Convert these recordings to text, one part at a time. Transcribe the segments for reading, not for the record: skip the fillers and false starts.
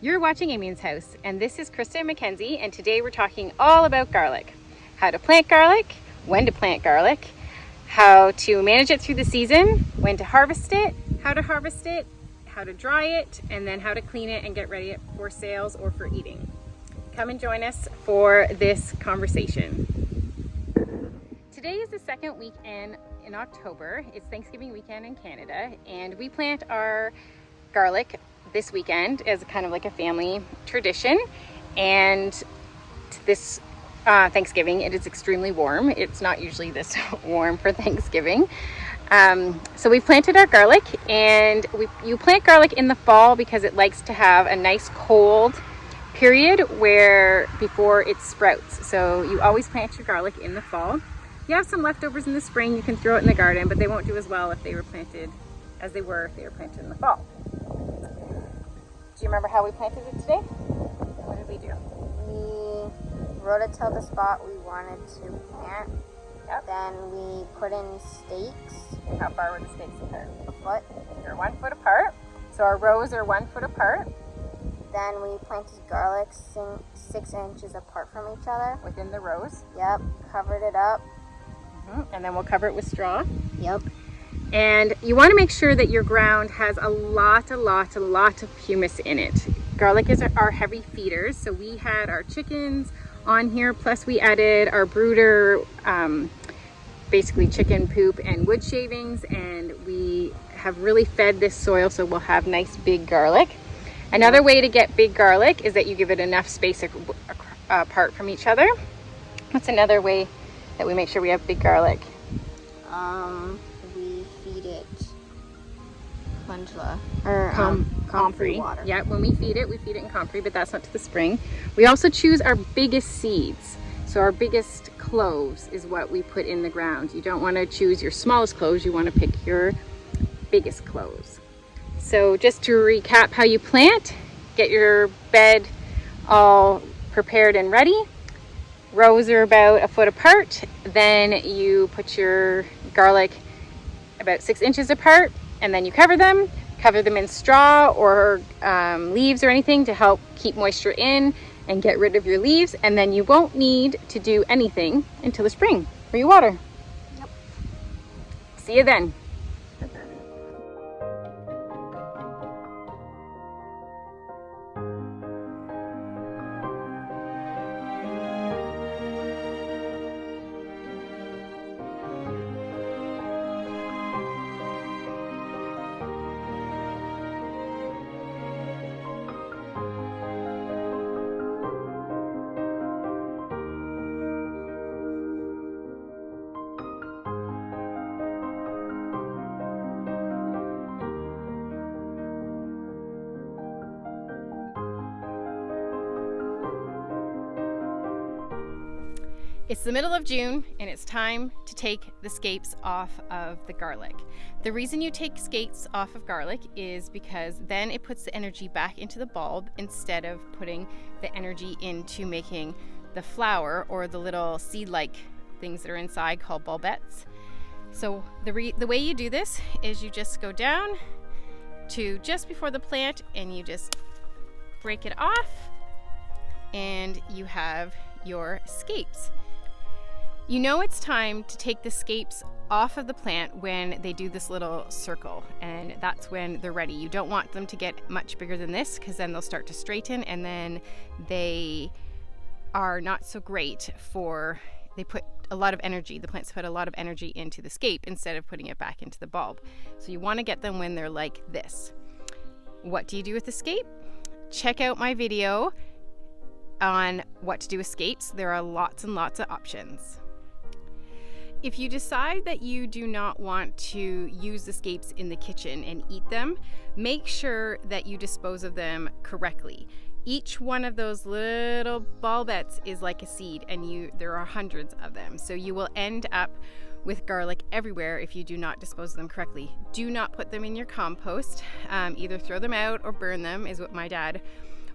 You're watching Amiens House, and this is Krista and Mackenzie, and today we're talking all about garlic. How to plant garlic, when to plant garlic, how to manage it through the season, when to harvest it, how to dry it, and then how to clean it and get ready for sales or for eating. Come and join us for this conversation. Today is the second weekend in October. It's Thanksgiving weekend in Canada, and we plant our garlic this weekend as kind of like a family tradition. And this Thanksgiving, it is extremely warm. It's not usually this warm for Thanksgiving. So we planted our garlic, and you plant garlic in the fall because it likes to have a nice cold period before it sprouts. So you always plant your garlic in the fall. If you have some leftovers in the spring, you can throw it in the garden, but they won't do as well if they were planted as they were if they were planted in the fall. Do you remember how we planted it today? What did we do? We rototilled the spot we wanted to plant. Yep. Then we put in stakes. And how far were the stakes apart? A foot. They're 1 foot apart. So our rows are 1 foot apart. Then we planted garlic 6 inches apart from each other. Within the rows. Yep. Covered it up. And then we'll cover it with straw. Yep. And you want to make sure that your ground has a lot of humus in it. Garlic is our heavy feeders, so we had our chickens on here, plus we added our brooder, basically chicken poop and wood shavings, and we have really fed this soil so we'll have nice big garlic. Another way to get big garlic is that you give it enough space apart from each other. What's another way that we make sure we have big garlic? We feed it Comfrey water. Yeah, when we feed it in Comfrey, but that's not to the spring. We also choose our biggest seeds. So our biggest cloves is what we put in the ground. You don't want to choose your smallest cloves, you want to pick your biggest cloves. So just to recap how you plant, get your bed all prepared and ready. Rows are about 1 foot apart. Then you put your garlic about 6 inches apart, and then you cover them in straw or leaves or anything to help keep moisture in and get rid of your leaves. And then you won't need to do anything until the spring where you water. Yep. See you then. It's the middle of June, and it's time to take the scapes off of the garlic. The reason you take scapes off of garlic is because then it puts the energy back into the bulb instead of putting the energy into making the flower or the little seed-like things that are inside called bulbettes. So the way you do this is you just go down to just before the plant and you just break it off, and you have your scapes. You know it's time to take the scapes off of the plant when they do this little circle, and that's when they're ready. You don't want them to get much bigger than this, because then they'll start to straighten, and then they are not so great they put a lot of energy, the plants put a lot of energy into the scape instead of putting it back into the bulb. So you want to get them when they're like this. What do you do with the scape? Check out my video on what to do with scapes. There are lots and lots of options. If you decide that you do not want to use the scapes in the kitchen and eat them, make sure that you dispose of them correctly. Each one of those little bulbettes is like a seed, and there are hundreds of them. So you will end up with garlic everywhere if you do not dispose of them correctly. Do not put them in your compost. Either throw them out or burn them is what my dad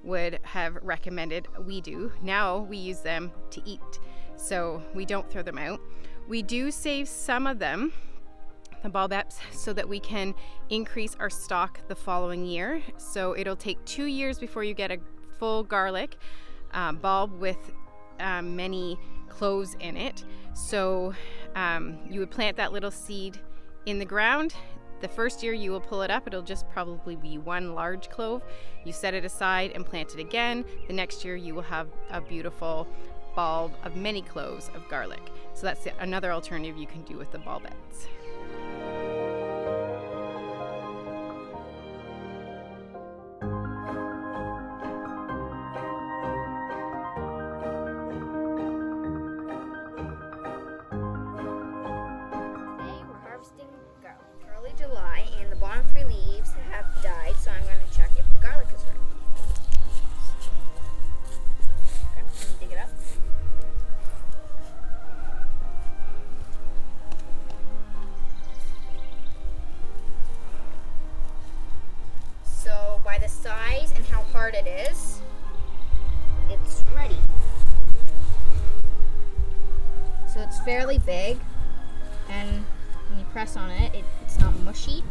would have recommended we do. Now we use them to eat, so we don't throw them out. We do save some of them the bulbs, so that we can increase our stock the following year. So it'll take 2 years before you get a full garlic bulb with many cloves in it. So you would plant that little seed in the ground. The first year you will pull it up, it'll just probably be one large clove. You set it aside and plant it again. The next year you will have a beautiful bulb of many cloves of garlic. So that's another alternative you can do with the bulbets. July, and the bottom 3 leaves have died, so I'm going to check if the garlic is ready. Okay, I'm going to dig it up. So by the size and how hard it is, it's ready. So it's fairly big, and when you press on it, it's not mushy.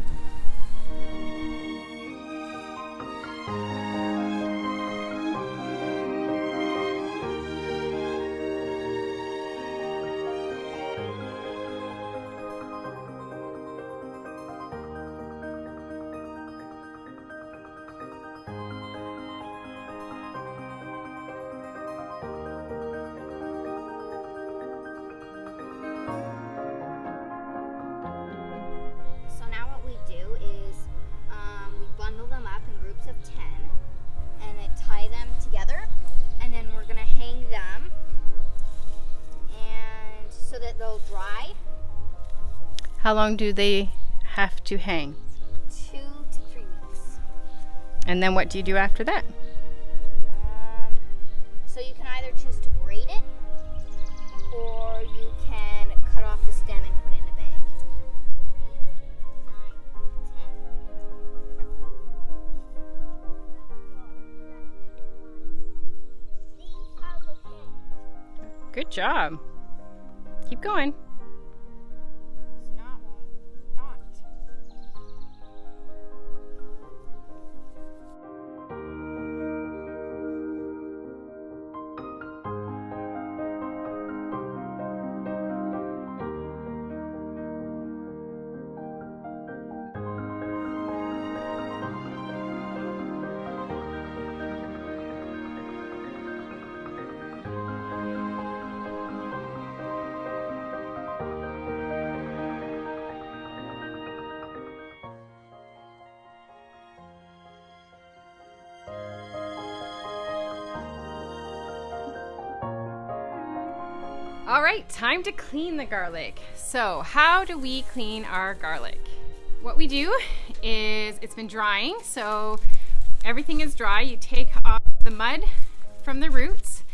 They'll dry. How long do they have to hang? 2 to 3 weeks. And then what do you do after that? So you can either choose to braid it, or you can cut off the stem and put it in a bag. 9, 10. Good job. Keep going. All right, time to clean the garlic. So how do we clean our garlic? What we do is, it's been drying, so everything is dry. You take off the mud from the roots,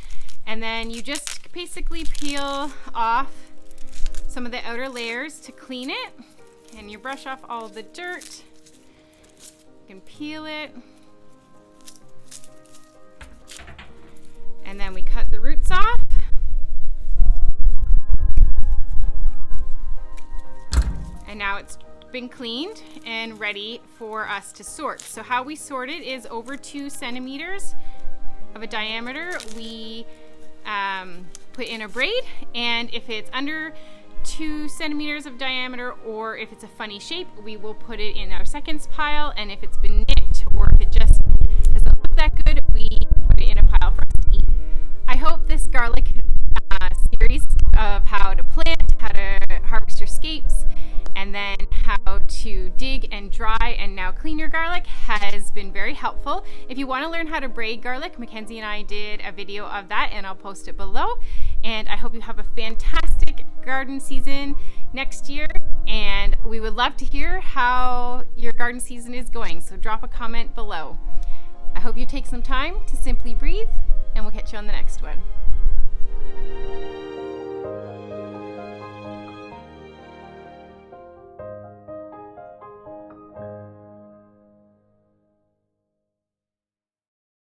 and then you just basically peel off some of the outer layers to clean it, and you brush off all the dirt. You can peel it. And then we cut the roots off. And now it's been cleaned and ready for us to sort. So how we sort it is over 2 centimeters of a diameter. We put in a braid, and if it's under 2 centimeters of diameter, or if it's a funny shape, we will put it in our seconds pile. And if it's been nicked, or if it just doesn't look that good, we put it in a pile for us to eat. I hope this garlic series of how to plant, how to harvest your scapes, and then how to dig and dry and now clean your garlic has been very helpful. If you want to learn how to braid garlic, Mackenzie and I did a video of that, and I'll post it below. And I hope you have a fantastic garden season next year, and we would love to hear how your garden season is going, so drop a comment below. I hope you take some time to simply breathe, and we'll catch you on the next one.